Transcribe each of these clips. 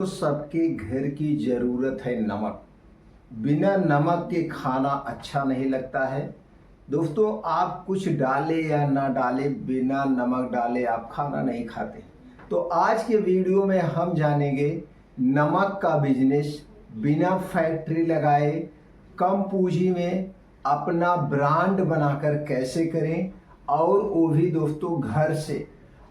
तो सबके घर की ज़रूरत है नमक। बिना नमक के खाना अच्छा नहीं लगता है। दोस्तों, आप कुछ डाले या ना डाले, बिना नमक डाले आप खाना नहीं खाते। तो आज के वीडियो में हम जानेंगे नमक का बिजनेस बिना फैक्ट्री लगाए कम पूंजी में अपना ब्रांड बनाकर कैसे करें, और वो भी दोस्तों घर से।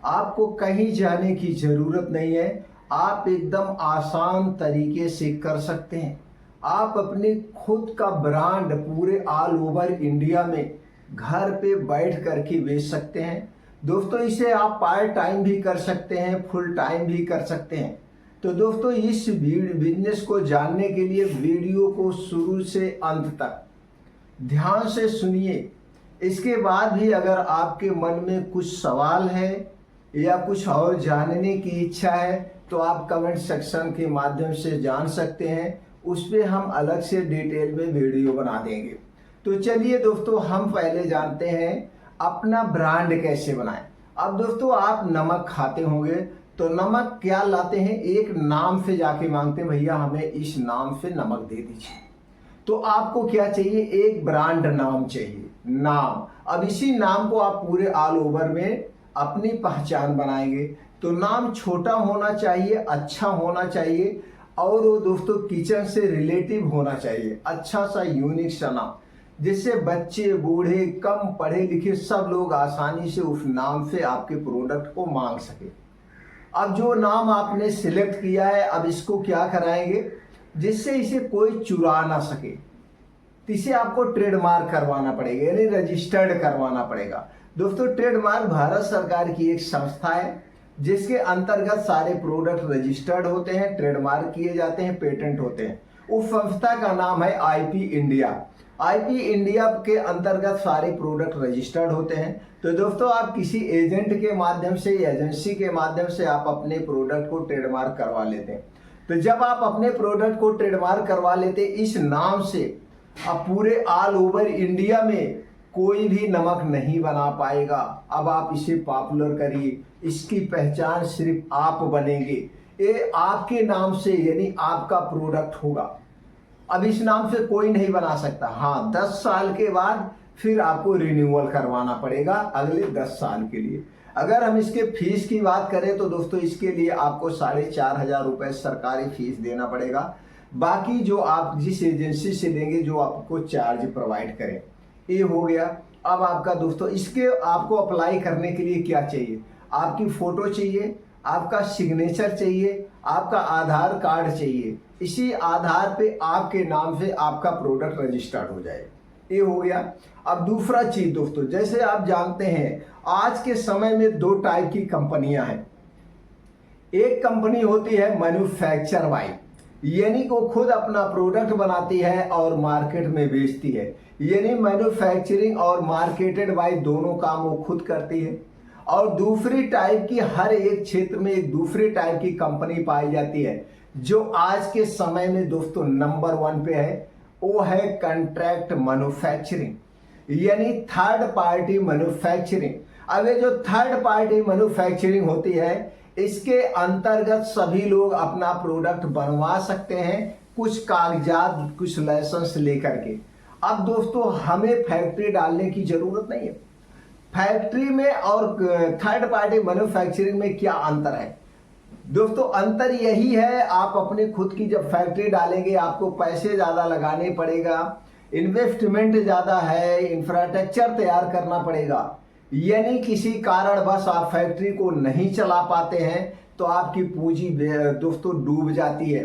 आपको कहीं जाने की ज़रूरत नहीं है, आप एकदम आसान तरीके से कर सकते हैं। आप अपने खुद का ब्रांड पूरे ऑल ओवर इंडिया में घर पे बैठ करके बेच सकते हैं। दोस्तों, इसे आप पार्ट टाइम भी कर सकते हैं, फुल टाइम भी कर सकते हैं। तो दोस्तों, इस बिजनेस को जानने के लिए वीडियो को शुरू से अंत तक ध्यान से सुनिए। इसके बाद भी अगर आपके मन में कुछ सवाल है या कुछ और जानने की इच्छा है तो आप कमेंट सेक्शन के माध्यम से जान सकते हैं। उस पर हम अलग से डिटेल में वीडियो बना देंगे। तो चलिए दोस्तों, हम पहले जानते हैं अपना ब्रांड कैसे बनाएं। अब दोस्तों, आप नमक खाते होंगे तो नमक क्या लाते हैं, एक नाम से जाके मांगते हैं, भैया हमें इस नाम से नमक दे दीजिए। तो आपको क्या चाहिए, एक ब्रांड नाम चाहिए, नाम। अब इसी नाम को आप पूरे ऑल ओवर में अपनी पहचान बनाएंगे। तो नाम छोटा होना चाहिए, अच्छा होना चाहिए, और वो दोस्तों किचन से रिलेटिव होना चाहिए। अच्छा सा यूनिक सा नाम, जिससे बच्चे बूढ़े कम पढ़े लिखे सब लोग आसानी से उस नाम से आपके प्रोडक्ट को मांग सके। अब जो नाम आपने सिलेक्ट किया है, अब इसको क्या कराएंगे जिससे इसे कोई चुरा ना सके। तो इसे आपको ट्रेडमार्क करवाना पड़ेगा, यानी रजिस्टर्ड करवाना पड़ेगा। दोस्तों, ट्रेडमार्क भारत सरकार की एक संस्था है जिसके अंतर्गत सारे प्रोडक्ट रजिस्टर्ड होते हैं, ट्रेडमार्क किए जाते हैं, पेटेंट होते हैं। उस संस्था का नाम है आईपी इंडिया। आईपी इंडिया के अंतर्गत सारे प्रोडक्ट रजिस्टर्ड होते हैं। तो दोस्तों, आप किसी एजेंट के माध्यम से, एजेंसी के माध्यम से आप अपने प्रोडक्ट को ट्रेडमार्क करवा लेते हैं। तो जब आप अपने प्रोडक्ट को ट्रेडमार्क करवा लेते इस नाम से, अब पूरे ऑल ओवर इंडिया में कोई भी नमक नहीं बना पाएगा। अब आप इसे पॉपुलर करिए, इसकी पहचान सिर्फ आप बनेंगे। ये आपके नाम से, यानी आपका प्रोडक्ट होगा। अब इस नाम से कोई नहीं बना सकता। हाँ, 10 साल के बाद फिर आपको रिन्यूअल करवाना पड़ेगा अगले 10 साल के लिए। अगर हम इसके फीस की बात करें तो दोस्तों, इसके लिए आपको 4,500 रुपये सरकारी फीस देना पड़ेगा। बाकी जो आप जिस एजेंसी से लेंगे, जो आपको चार्ज प्रोवाइड करें, ये हो गया। अब आपका दोस्तों, इसके आपको अप्लाई करने के लिए क्या चाहिए, आपकी फोटो चाहिए, आपका सिग्नेचर चाहिए, आपका आधार कार्ड चाहिए। इसी आधार पे आपके नाम से आपका प्रोडक्ट रजिस्टर्ड हो जाए। ये हो गया। अब दूसरा चीज दोस्तों, जैसे आप जानते हैं आज के समय में 2 टाइप की कंपनियां हैं। एक कंपनी होती है मैन्युफैक्चर वाई, यानी वो खुद अपना प्रोडक्ट बनाती है और मार्केट में बेचती है, यानी मैन्युफैक्चरिंग और मार्केटेड बाय दोनों काम वो खुद करती है। और दूसरी टाइप की, हर एक क्षेत्र में एक दूसरी टाइप की कंपनी पाई जाती है जो आज के समय में दोस्तों नंबर 1 पे है। वो है कॉन्ट्रैक्ट मैन्युफैक्चरिंग, यानी थर्ड पार्टी मैन्युफैक्चरिंग। अब ये जो थर्ड पार्टी मैन्युफैक्चरिंग होती है, इसके अंतर्गत सभी लोग अपना प्रोडक्ट बनवा सकते हैं, कुछ कागजात, कुछ लाइसेंस लेकर के। अब दोस्तों, हमें फैक्ट्री डालने की जरूरत नहीं है। फैक्ट्री में और थर्ड पार्टी मैन्युफैक्चरिंग में क्या अंतर है दोस्तों? अंतर यही है, आप अपने खुद की जब फैक्ट्री डालेंगे आपको पैसे ज्यादा लगाने पड़ेगा, इन्वेस्टमेंट ज्यादा है, इंफ्रास्ट्रक्चर तैयार करना पड़ेगा। यानी किसी कारणवश आप फैक्ट्री को नहीं चला पाते हैं तो आपकी पूंजी दोस्तों डूब जाती है,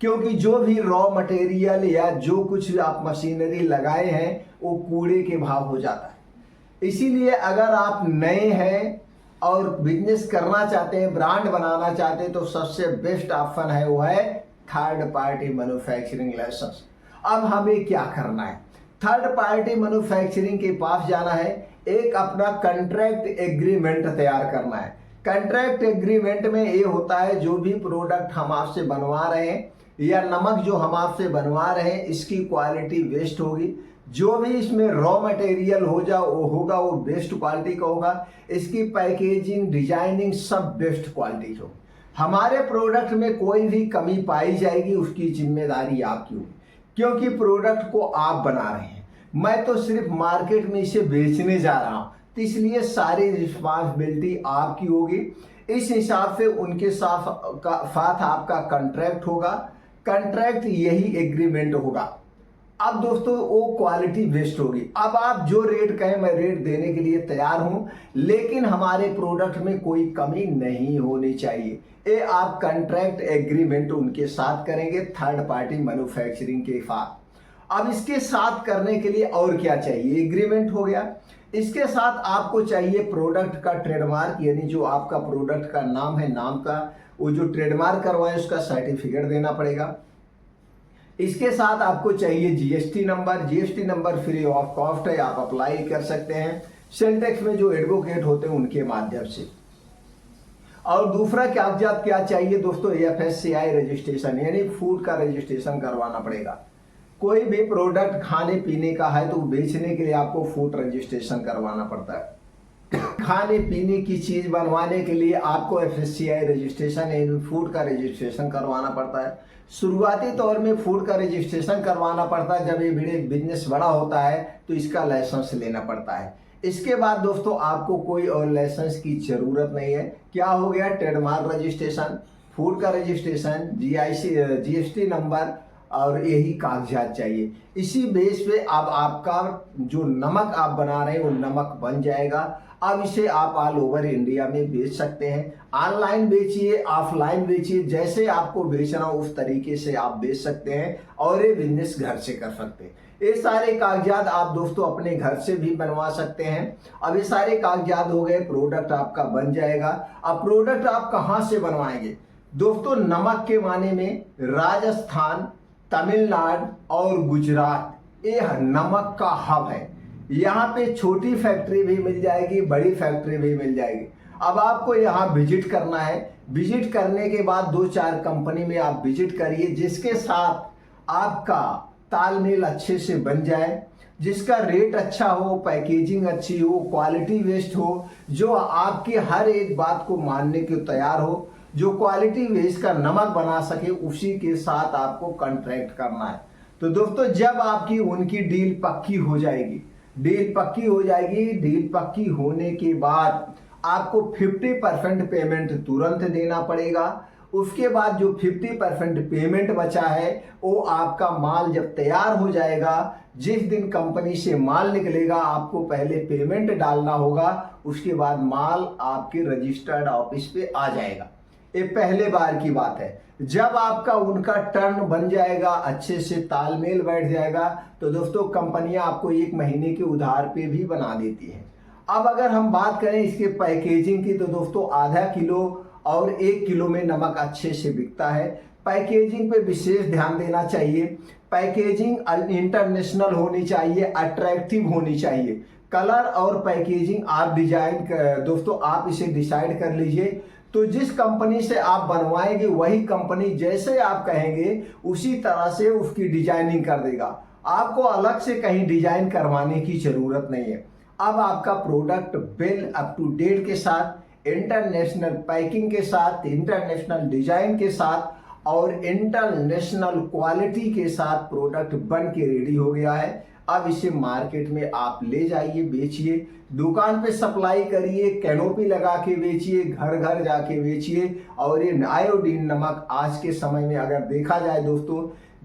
क्योंकि जो भी रॉ मटेरियल या जो कुछ आप मशीनरी लगाए हैं वो कूड़े के भाव हो जाता है। इसीलिए अगर आप नए हैं और बिजनेस करना चाहते हैं, ब्रांड बनाना चाहते हैं, तो सबसे बेस्ट ऑप्शन है वो है थर्ड पार्टी मैन्युफैक्चरिंग लाइसेंस। अब हमें क्या करना है, थर्ड पार्टी मैन्युफैक्चरिंग के पास जाना है, एक अपना कॉन्ट्रैक्ट एग्रीमेंट तैयार करना है। कॉन्ट्रैक्ट एग्रीमेंट में ये होता है, जो भी प्रोडक्ट हम आपसे बनवा रहे हैं या नमक जो हम आपसे बनवा रहे हैं, इसकी क्वालिटी बेस्ट होगी। जो भी इसमें रॉ मटेरियल होगा वो बेस्ट क्वालिटी का होगा। इसकी पैकेजिंग, डिजाइनिंग सब बेस्ट क्वालिटी हो। हमारे प्रोडक्ट में कोई भी कमी पाई जाएगी उसकी जिम्मेदारी आपकी होगी, क्योंकि प्रोडक्ट को आप बना रहे हैं। मैं तो सिर्फ मार्केट में इसे बेचने जा रहा हूं, तो इसलिए सारी रिस्पॉन्सिबिलिटी आपकी होगी। इस हिसाब से उनके साथ आपका कॉन्ट्रैक्ट होगा, कॉन्ट्रैक्ट यही एग्रीमेंट होगा। अब दोस्तों वो क्वालिटी बेस्ट होगी। अब आप जो रेट कहें मैं रेट देने के लिए तैयार हूं, लेकिन हमारे प्रोडक्ट में कोई कमी नहीं होनी चाहिए। ये आप कॉन्ट्रैक्ट एग्रीमेंट उनके साथ करेंगे, थर्ड पार्टी मैन्युफैक्चरिंग के साथ। अब इसके साथ करने के लिए और क्या चाहिए? एग्रीमेंट हो गया। इसके साथ आपको चाहिए प्रोडक्ट का ट्रेडमार्क, यानी जो आपका प्रोडक्ट का नाम है, नाम का वो जो ट्रेडमार्क करवाए उसका सर्टिफिकेट देना पड़ेगा। इसके साथ आपको चाहिए GST number. GST number free of cost है, आप अप्लाई कर सकते हैं सेल टैक्स में जो एडवोकेट होते हैं उनके माध्यम से। और दूसरा कागजात क्या चाहिए दोस्तों? FSCI रजिस्ट्रेशन, यानी फूड का रजिस्ट्रेशन करवाना पड़ेगा। कोई भी प्रोडक्ट खाने पीने का है तो बेचने के लिए आपको फूड रजिस्ट्रेशन करवाना पड़ता है। खाने पीने की चीज बनवाने के लिए आपको FSCI रजिस्ट्रेशन यानी फूड का रजिस्ट्रेशन करवाना पड़ता है। शुरुआती तौर में फूड का रजिस्ट्रेशन करवाना पड़ता है, जब ये बिजनेस बड़ा होता है तो इसका लाइसेंस लेना पड़ता है। इसके बाद दोस्तों आपको कोई और लाइसेंस की जरूरत नहीं है। क्या हो गया? ट्रेडमार्क रजिस्ट्रेशन, फूड का रजिस्ट्रेशन, GST नंबर और यही कागजात चाहिए। इसी बेस पे अब आपका जो नमक आप बना रहे हैं वो नमक बन जाएगा। अब इसे आप ऑल ओवर इंडिया में बेच सकते हैं। ऑनलाइन बेचिए, ऑफलाइन बेचिए, जैसे आपको बेचना हो उस तरीके से आप बेच सकते हैं और ये बिजनेस घर से कर सकते हैं। ये सारे कागजात आप दोस्तों अपने घर से भी बनवा सकते हैं। अब ये सारे कागजात हो गए, प्रोडक्ट आपका बन जाएगा। अब प्रोडक्ट आप कहाँ से बनवाएंगे दोस्तों? नमक के माने में राजस्थान, तमिलनाडु और गुजरात ये नमक का हब है। यहाँ पे छोटी फैक्ट्री भी मिल जाएगी, बड़ी फैक्ट्री भी मिल जाएगी। अब आपको यहाँ विजिट करना है। विजिट करने के बाद 2-4 कंपनी में आप विजिट करिए, जिसके साथ आपका तालमेल अच्छे से बन जाए, जिसका रेट अच्छा हो, पैकेजिंग अच्छी हो, क्वालिटी बेस्ड हो, जो आपकी हर एक बात को मानने के तैयार हो, जो क्वालिटी बेस्ड का नमक बना सके, उसी के साथ आपको कॉन्ट्रैक्ट करना है। तो दोस्तों जब आपकी उनकी डील पक्की हो जाएगी, डील पक्की होने के बाद आपको 50% पेमेंट तुरंत देना पड़ेगा। उसके बाद जो 50% पेमेंट बचा है वो आपका माल जब तैयार हो जाएगा, जिस दिन कंपनी से माल निकलेगा आपको पहले पेमेंट डालना होगा, उसके बाद माल आपके रजिस्टर्ड ऑफिस पे आ जाएगा। ये पहले बार की बात है। जब आपका उनका टर्न बन जाएगा, अच्छे से तालमेल बैठ जाएगा, तो दोस्तों कंपनियां आपको 1 महीने के उधार पे भी बना देती है। अब अगर हम बात करें इसके पैकेजिंग की, तो दोस्तों आधा किलो और 1 किलो में नमक अच्छे से बिकता है। पैकेजिंग पे विशेष ध्यान देना चाहिए। पैकेजिंग इंटरनेशनल होनी चाहिए, अट्रैक्टिव होनी चाहिए। कलर और पैकेजिंग आप दोस्तों आप इसे डिसाइड कर लीजिए। तो जिस कंपनी से आप बनवाएंगे वही कंपनी जैसे आप कहेंगे उसी तरह से उसकी डिजाइनिंग कर देगा। आपको अलग से कहीं डिजाइन करवाने की जरूरत नहीं है। अब आपका product bill up to date के साथ, इंटरनेशनल पैकिंग के साथ, इंटरनेशनल डिजाइन के साथ और इंटरनेशनल क्वालिटी के साथ प्रोडक्ट बन के रेडी हो गया है। अब इसे मार्केट में आप ले जाइए, बेचिए, दुकान पे सप्लाई करिए, कैनोपी लगा के बेचिए, घर घर जाके बेचिए। और ये आयोडीन नमक आज के समय में अगर देखा जाए दोस्तों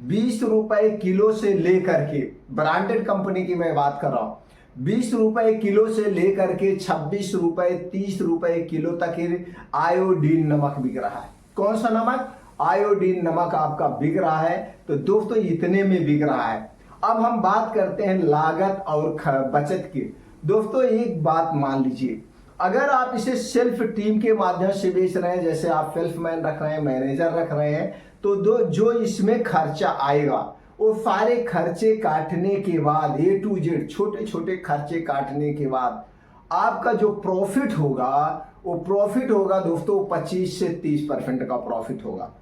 20 रुपए किलो से लेकर के, ब्रांडेड कंपनी की मैं बात कर रहा हूँ, 20 रुपए किलो से लेकर के 26 रुपए 30 रुपए किलो तक आयोडीन नमक बिक रहा है। कौन सा नमक? आयोडीन नमक आपका बिक रहा है। तो दोस्तों इतने में बिक रहा है। अब हम बात करते हैं लागत और बचत की। दोस्तों एक बात मान लीजिए, अगर आप इसे सेल्फ टीम के माध्यम से बेच रहे हैं, जैसे आप सेल्समैन रख रहे हैं, मैनेजर रख रहे हैं, तो जो इसमें खर्चा आएगा वो सारे खर्चे काटने के बाद A to Z छोटे छोटे खर्चे काटने के बाद आपका जो प्रॉफिट होगा वो प्रॉफिट होगा दोस्तों 25 से 30% का प्रॉफिट होगा।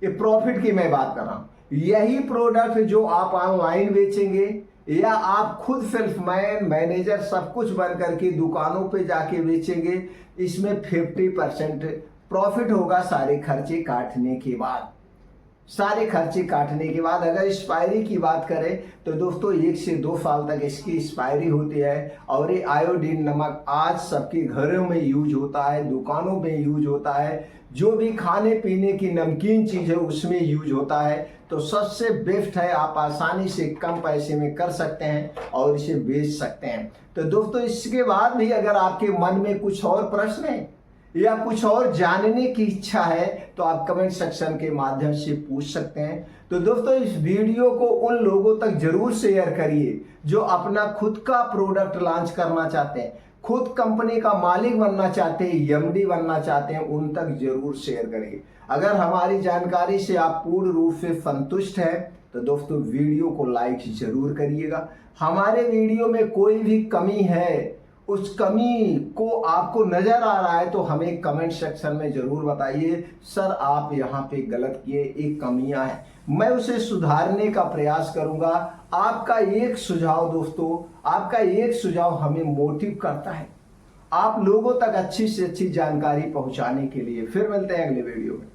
ये प्रॉफिट की मैं बात कर रहा हूं। यही प्रोडक्ट जो आप ऑनलाइन बेचेंगे या आप खुद सेल्समैन मैनेजर सब कुछ बन करके दुकानों पे जाके बेचेंगे, इसमें 50% प्रॉफिट होगा सारे खर्चे काटने के बाद। सारे खर्चे काटने के बाद अगर एक्सपायरी की बात करें तो दोस्तों 1 से 2 साल तक इसकी एक्सपायरी होती है। और ये आयोडीन नमक आज सबके घरों में यूज होता है, दुकानों में यूज होता है, जो भी खाने पीने की नमकीन चीज़ है उसमें यूज होता है। तो सबसे बेस्ट है, आप आसानी से कम पैसे में कर सकते हैं और इसे बेच सकते हैं। तो दोस्तों इसके बाद भी अगर आपके मन में कुछ और प्रश्न है या कुछ और जानने की इच्छा है तो आप कमेंट सेक्शन के माध्यम से पूछ सकते हैं। तो दोस्तों इस वीडियो को उन लोगों तक जरूर शेयर करिए जो अपना खुद का प्रोडक्ट लॉन्च करना चाहते हैं, खुद कंपनी का मालिक बनना चाहते हैं, एमडी बनना चाहते हैं, उन तक जरूर शेयर करिए। अगर हमारी जानकारी से आप पूर्ण रूप से संतुष्ट हैं तो दोस्तों वीडियो को लाइक जरूर करिएगा। हमारे वीडियो में कोई भी कमी है, उस कमी को आपको नजर आ रहा है तो हमें कमेंट सेक्शन में जरूर बताइए, सर आप यहाँ पे गलत किए, एक कमियां हैं, मैं उसे सुधारने का प्रयास करूंगा। आपका एक सुझाव दोस्तों, आपका एक सुझाव हमें मोटिव करता है आप लोगों तक अच्छी से अच्छी जानकारी पहुंचाने के लिए। फिर मिलते हैं अगले वीडियो में।